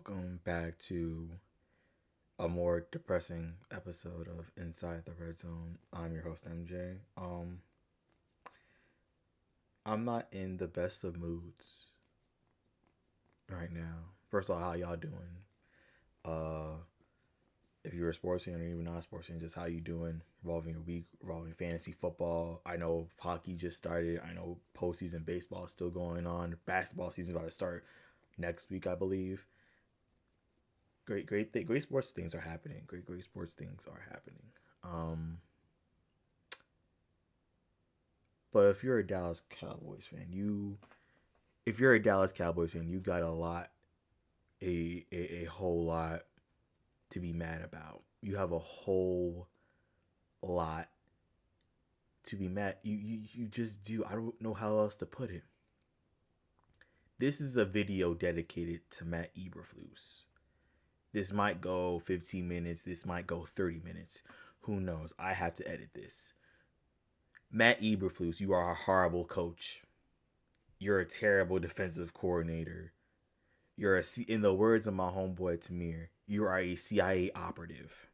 welcome back to a more depressing episode of Inside the Red Zone. I'm your host MJ. I'm not in the best of moods right now. First of all, how y'all doing? Uh, if you're a sports fan or even not a sports fan, just how you doing? Revolving your week, revolving fantasy football. I know hockey just started. I know postseason baseball is still going on. Basketball season about to start next week, I believe. Great sports things are happening. Great sports things are happening. Um, but if you're a Dallas Cowboys fan, you got a whole lot to be mad about. You have a whole lot to be mad. You just do. I don't know how else to put it. This is a video dedicated to Matt Eberflus. This might go 15 minutes. This might go 30 minutes. Who knows? I have to edit this. Matt Eberflus, you are a horrible coach. You're a terrible defensive coordinator. In the words of my homeboy Tamir, you are a CIA operative.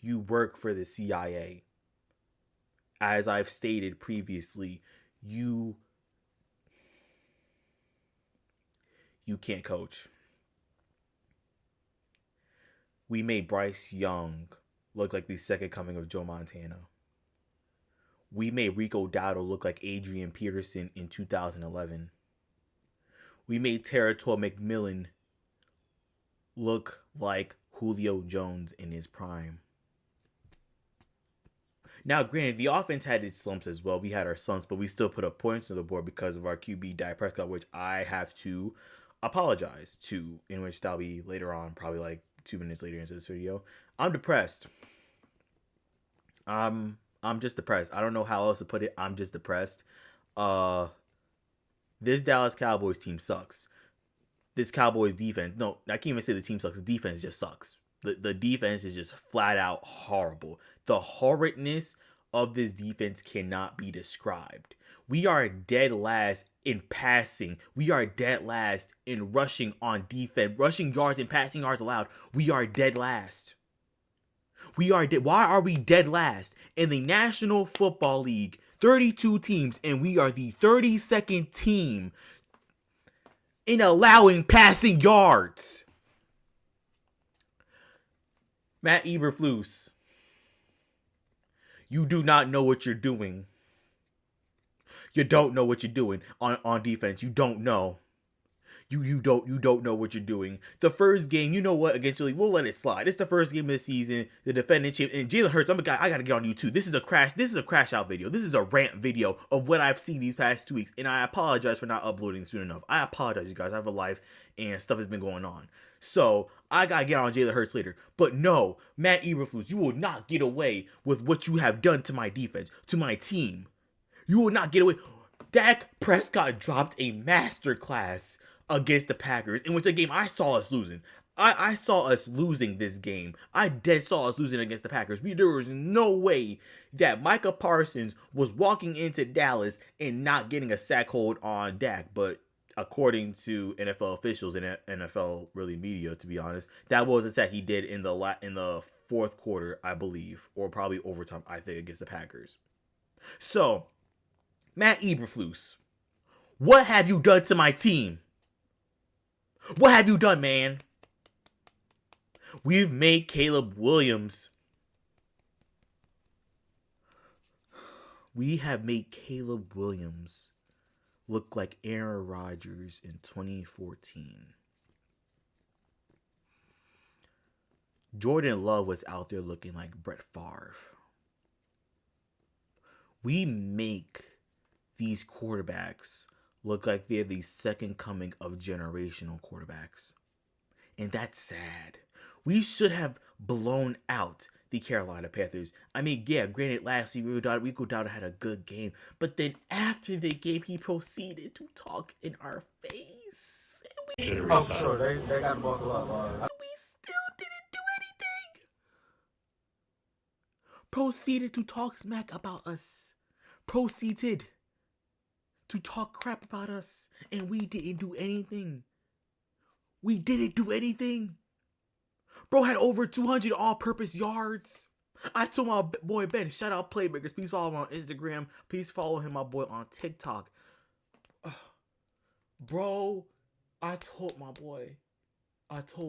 You work for the CIA. As I've stated previously, you can't coach. We made Bryce Young look like the second coming of Joe Montana. We made Rico Dowdle look like Adrian Peterson in 2011. We made Territor McMillan look like Julio Jones in his prime. Now, granted, the offense had its slumps as well. We had our slumps, but we still put up points on the board because of our QB Dak Prescott, which I have to apologize to, in which that'll be later on, probably like 2 minutes later into this video. I'm depressed. I'm just depressed. I don't know how else to put it. I'm just depressed. This Dallas Cowboys team sucks. This Cowboys defense, no, I can't even say the team sucks. The defense just sucks. The defense is just flat out horrible. The horridness of this defense cannot be described. We are dead last in passing. We are dead last in rushing on defense. Rushing yards and passing yards allowed. We are dead last. Why are we dead last? In the National Football League, 32 teams, and we are the 32nd team in allowing passing yards. Matt Eberflus, you do not know what you're doing. You don't know what you're doing on defense. You don't know. You don't know what you're doing. The first game, you know what? Against Philly, we'll let it slide. It's the first game of the season. The defending champ and Jalen Hurts. I gotta get on you too. This is a crash out video. This is a rant video of what I've seen these past 2 weeks, and I apologize for not uploading soon enough. I apologize, you guys. I have a life and stuff has been going on. So I gotta get on Jalen Hurts later. But no, Matt Eberflus, you will not get away with what you have done to my defense, to my team. You will not get away. Dak Prescott dropped a masterclass against the Packers, in which a game I saw us losing. I saw us losing this game. I dead saw us losing against the Packers. There was no way that Micah Parsons was walking into Dallas and not getting a sack hold on Dak. But according to NFL officials and NFL really media, to be honest, that was a sack he did in the fourth quarter, I believe, or probably overtime, I think, against the Packers. So, Matt Eberflus, what have you done to my team? What have you done, man? We've made Caleb Williams. We have made Caleb Williams look like Aaron Rodgers in 2014. Jordan Love was out there looking like Brett Favre. We make these quarterbacks look like they're the second coming of generational quarterbacks. And that's sad. We should have blown out the Carolina Panthers. I mean, yeah, granted, last year Rico Dowdle had a good game. But then after the game, he proceeded to talk in our face. And we sure. They got to buckle up. We still didn't do anything. Proceeded to talk smack about us. Proceeded to talk crap about us, and we didn't do anything. We didn't do anything. Bro had over 200 all-purpose yards. I told my boy Ben, shout out Playmakers. Please follow him on Instagram. Please follow him, my boy, on TikTok. Bro, I told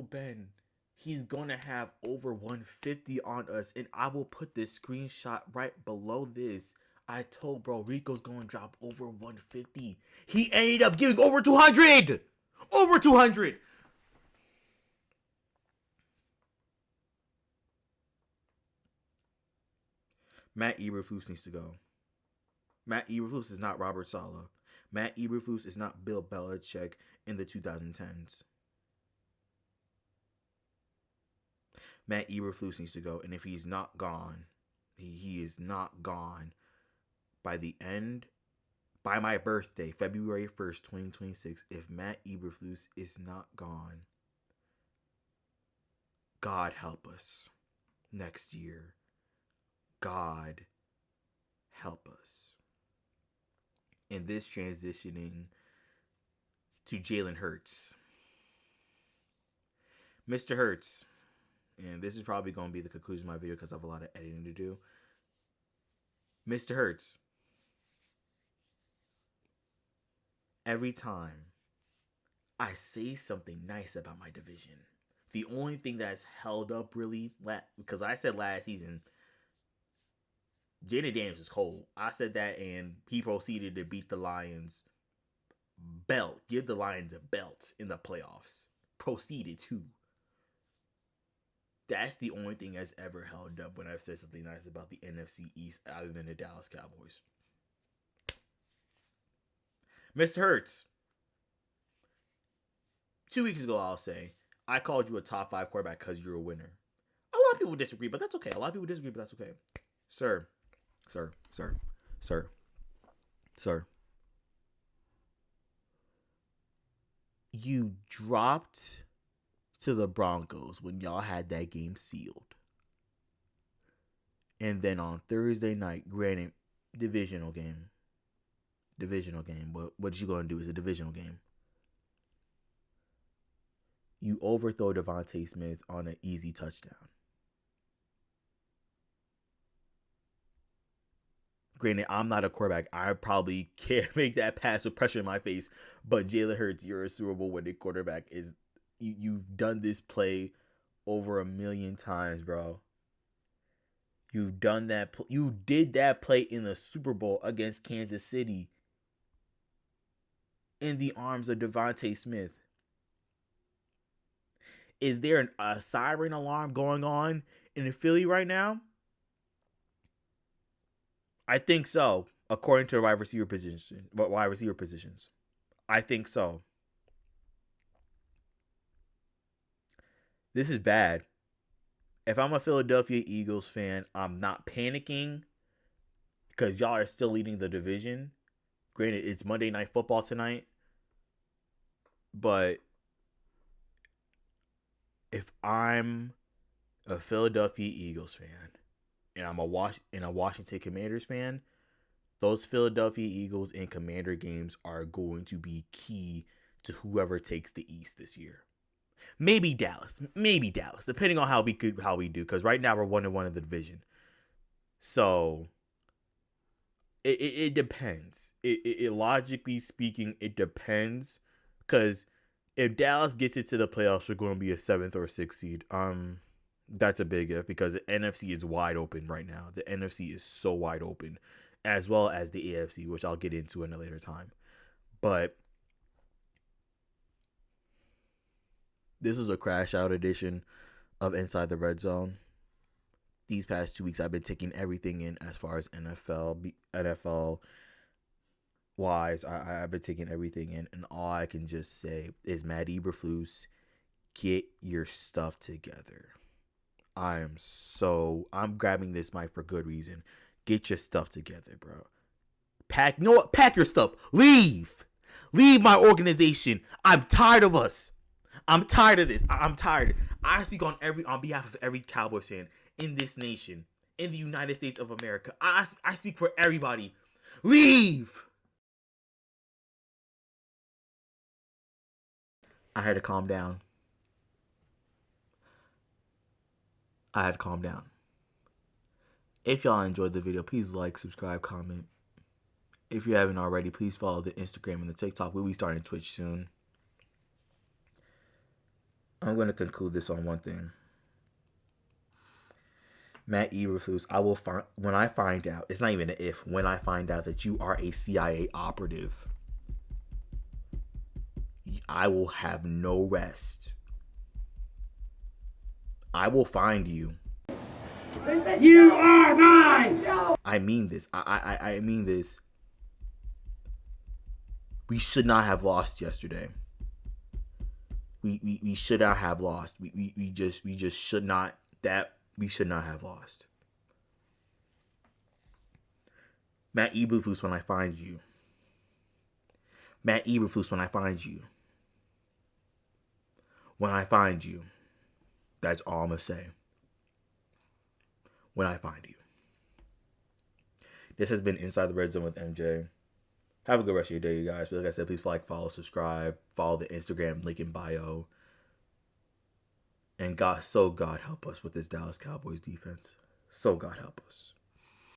Ben, he's gonna have over 150 on us, and I will put this screenshot right below this. I told bro Rico's gonna drop over 150. He ended up giving over 200. Over 200. Matt Eberflus needs to go. Matt Eberflus is not Robert Saleh. Matt Eberflus is not Bill Belichick in the 2010s. Matt Eberflus needs to go, and if he's not gone, he is not gone by my birthday, February 1st, 2026, if Matt Eberflus is not gone, God help us next year. God help us. In this transitioning to Jalen Hurts. Mr. Hurts, and this is probably going to be the conclusion of my video because I have a lot of editing to do. Mr. Hurts, every time I say something nice about my division, the only thing that's held up really, because I said last season, Jaden Daniels is cold. I said that, and he proceeded to beat the Lions. Give the Lions a belt in the playoffs. Proceeded to. That's the only thing that's ever held up when I've said something nice about the NFC East other than the Dallas Cowboys. Mr. Hurts. 2 weeks ago, I'll say, I called you a top 5 quarterback because you're a winner. A lot of people disagree, but that's okay. Sir. You dropped to the Broncos when y'all had that game sealed. And then on Thursday night, granted, divisional game, but what you going to do is a divisional game. You overthrow Devontae Smith on an easy touchdown. Granted, I'm not a quarterback. I probably can't make that pass with pressure in my face. But Jalen Hurts, you're a Super Bowl winning quarterback. You've done this play over 1 million times, bro. You've done that. You did that play in the Super Bowl against Kansas City in the arms of Devontae Smith. Is there a siren alarm going on in Philly right now? I think so, according to wide receiver positions. I think so. This is bad. If I'm a Philadelphia Eagles fan, I'm not panicking because y'all are still leading the division. Granted, it's Monday Night Football tonight, but if I'm a Philadelphia Eagles fan and I'm a Washington Commanders fan, those Philadelphia Eagles and Commander games are going to be key to whoever takes the East this year. Maybe Dallas, depending on how we do. Because right now we're 1-1 in the division, so it depends. It logically speaking, it depends. Because if Dallas gets into the playoffs, we're going to be a 7th or 6th seed. That's a big if because the NFC is wide open right now. The NFC is so wide open, as well as the AFC, which I'll get into in a later time. But this is a crash out edition of Inside the Red Zone. These past 2 weeks, I've been taking everything in as far as NFL wise. I've been taking everything in, and all I can just say is Matt Eberflus, get your stuff together. I'm grabbing this mic for good reason. Get your stuff together, bro. Pack your stuff. Leave my organization. I'm tired of us. I'm tired of this. I'm tired. I speak on behalf of every Cowboys fan in this nation, in the United States of America. I speak for everybody. Leave. I had to calm down. I had to calm down. If y'all enjoyed the video, please like, subscribe, comment. If you haven't already, please follow the Instagram and the TikTok. We'll be starting Twitch soon. I'm going to conclude this on one thing. Matt Eberflus, I will find, when I find out, it's not even an if, when I find out that you are a CIA operative, I will have no rest. I will find you. You are mine! I mean this. I mean this. We should not have lost yesterday. We should not have lost. We just should not. We should not have lost. Matt Eberflus, when I find you. Matt Eberflus, when I find you. When I find you. That's all I'm going to say. When I find you. This has been Inside the Red Zone with MJ. Have a good rest of your day, you guys. But like I said, please like, follow, subscribe. Follow the Instagram link in bio. And God help us with this Dallas Cowboys defense. So God help us.